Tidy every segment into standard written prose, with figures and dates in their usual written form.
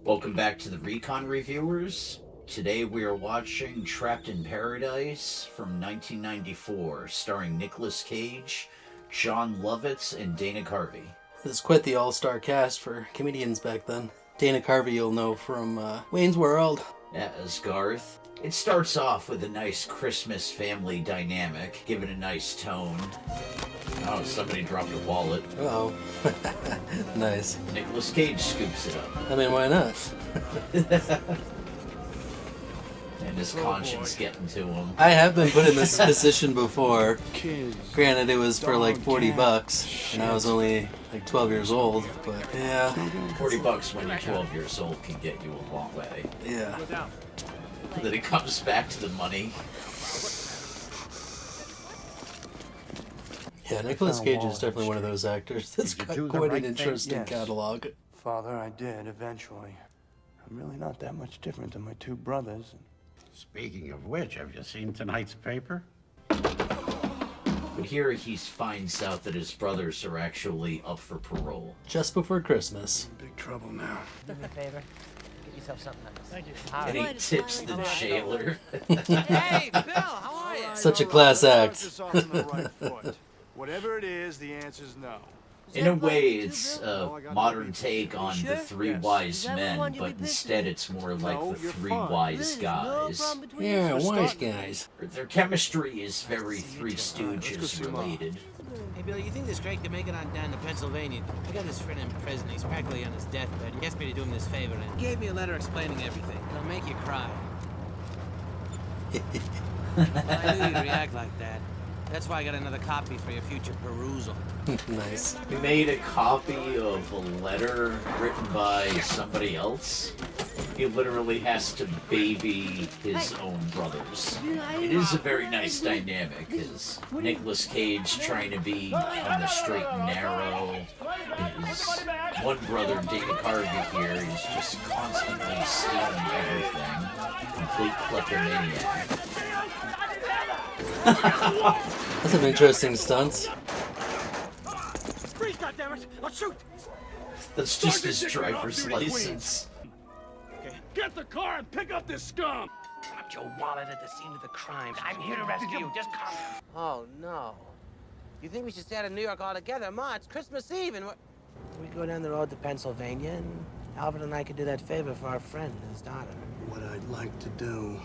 Welcome back to the Recon Reviewers. Today we are watching Trapped in Paradise from 1994, starring Nicolas Cage, Jon Lovitz, and Dana Carvey. This is quite the all-star cast for comedians back then. Dana Carvey you'll know from Wayne's World. Yeah, as Garth. It starts off with a nice Christmas family dynamic, given a nice tone. Oh, somebody dropped a wallet. Uh-oh. Nice. Nicolas Cage scoops it up. I mean, why not? And his conscience getting to him. I have been put in this position before. Granted, it was for like $40, and I was only like 12 years old, but yeah. $40 when you're 12 years old can get you a long way. Yeah. Then it comes back to the money. Yeah, Nicolas Cage is definitely one of those actors that's got quite an interesting catalog. Father, I did, eventually. I'm really not that much different than my two brothers. Speaking of which, have you seen tonight's paper? But here he finds out that his brothers are actually up for parole. Just before Christmas. Big trouble now. Do me a favor. Get yourself something nice. Thank you. And he tips the jailer. Hey, Bill, how are you? Such a class act. Whatever it is, the answer's no. In a way, it's a modern take on the Three Wise Men, but instead it's more like the Three Wise Guys. Yeah, wise guys. Their chemistry is very Three Stooges related. Hey, Bill, you think this Craig can make it on down to Pennsylvania? I got this friend in prison. He's practically on his deathbed. He asked me to do him this favor, and he gave me a letter explaining everything. It'll make you cry. Well, I knew you'd react like that. That's why I got another copy for your future perusal. Nice. He made a copy of a letter written by somebody else. He literally has to baby his own brothers. It is a very nice dynamic, because Nicolas Cage trying to be on the straight and narrow. His one brother, Dana Carvey here, is just constantly stealing everything. Complete kleptomaniac. That's some interesting stunts. Freeze, goddammit! Let's shoot! That's just his driver's license. Get the car and pick up this scum! Dropped your wallet at the scene of the crime. I'm here to rescue you. Just calm down. Oh, no. You think we should stay out of New York altogether? Ma, it's Christmas Eve, and we go down the road to Pennsylvania, and Alvin and I could do that favor for our friend and his daughter. What I'd like to do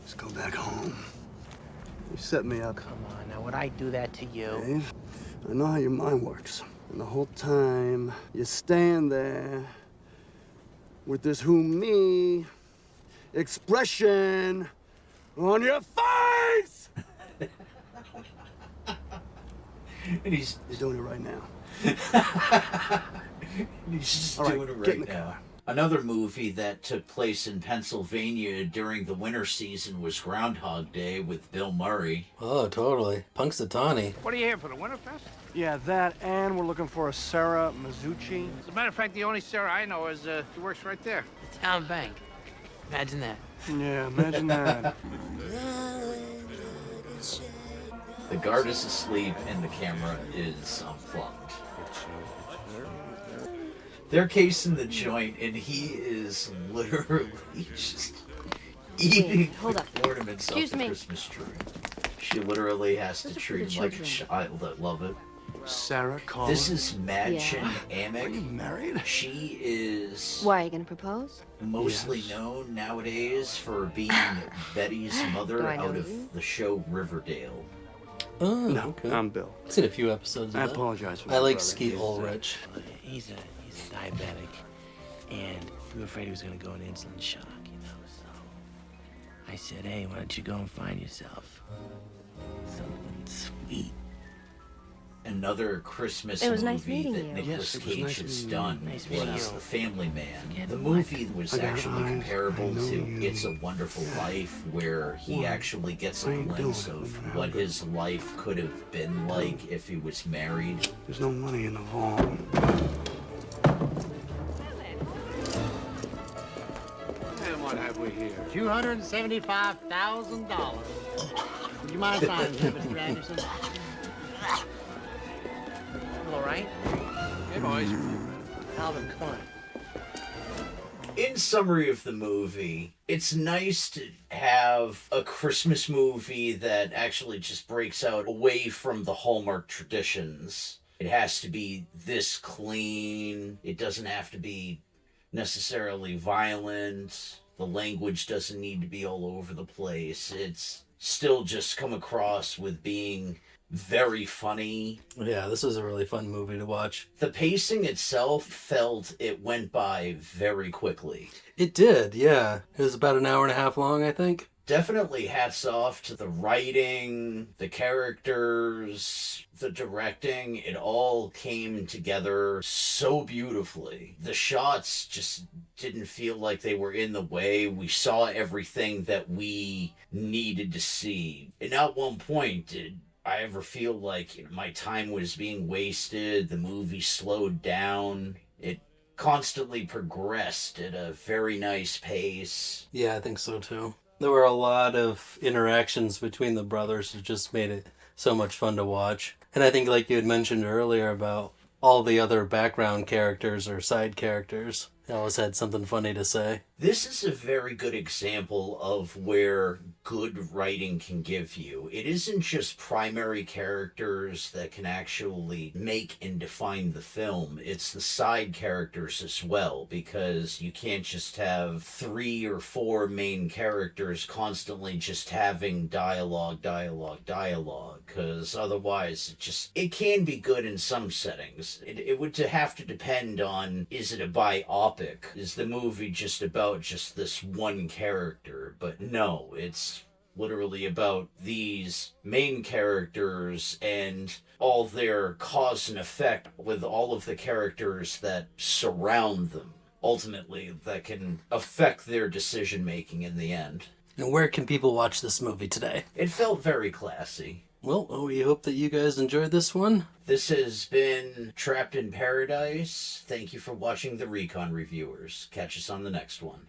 is go back home. You set me up. Come on, now would I do that to you? Dave, I know how your mind works. And the whole time, you stand there with this who me expression on your face! And he's doing it right now. He's just All right, doing it get in right the now. car. Another movie that took place in Pennsylvania during the winter season was Groundhog Day with Bill Murray. Oh, totally. Punxsutawney. What are you here for, the Winterfest? Yeah, that, and we're looking for a Sarah Mizuchi. As a matter of fact, the only Sarah I know is, she works right there. The town bank. Imagine that. Yeah, imagine that. The guard is asleep and the camera is unplugged. They're casing the joint and he is literally just eating the ornaments off the Christmas tree. She literally has to treat him like a child. I love it. Sarah Collins. This is Madchen Amick. Are you married? She is Why, are you gonna propose? mostly known nowadays for being Betty's mother Do I know out of you? the show Riverdale. Oh, No, okay. I'm Bill. I've seen a few episodes of I that. apologize for I my like brother. Skeet He's, Ulrich. He's a diabetic, and we were afraid he was gonna go into insulin shock, you know. So I said, hey, why don't you go and find yourself something sweet? Another Christmas It was nice movie meeting that you. Nicolas Yes, it was Cage nice has meeting you. done Nice meeting was you. The Family Man. Yeah, The what? movie was I got actually eyes. comparable I know to you. It's a Wonderful Life, where he What? actually gets I a ain't glimpse doing it. of Look at what how his life could have been like if he was married. There's no money in the vault. And what have we here? $275,000. Would you mind signing here, Mr. Anderson? right? Hey, boys. Alvin, come on. In summary of the movie, it's nice to have a Christmas movie that actually just breaks out away from the Hallmark traditions. It has to be this clean. It doesn't have to be necessarily violent. The language doesn't need to be all over the place. It's still just come across with being very funny. Yeah, this was a really fun movie to watch. The pacing itself felt it went by very quickly. It did, yeah. It was about an hour and a half long, I think. Definitely hats off to the writing, the characters, the directing. It all came together so beautifully. The shots just didn't feel like they were in the way. We saw everything that we needed to see. And at one point, did I ever feel like my time was being wasted? The movie slowed down. It constantly progressed at a very nice pace. Yeah, I think so too. There were a lot of interactions between the brothers that just made it so much fun to watch. And I think, like you had mentioned earlier about all the other background characters or side characters, they always had something funny to say. This is a very good example of where good writing can give you. It isn't just primary characters that can actually make and define the film. It's the side characters as well, because you can't just have 3 or 4 main characters constantly just having dialogue, because otherwise it can be good in some settings. It would have to depend on, is it a biopic? Is the movie just about just this one character? But no, it's literally about these main characters and all their cause and effect with all of the characters that surround them, ultimately, that can affect their decision making in the end. And where can people watch this movie today? It felt very classy. Well, we hope that you guys enjoyed this one. This has been Trapped in Paradise. Thank you for watching the Recon Reviewers. Catch us on the next one.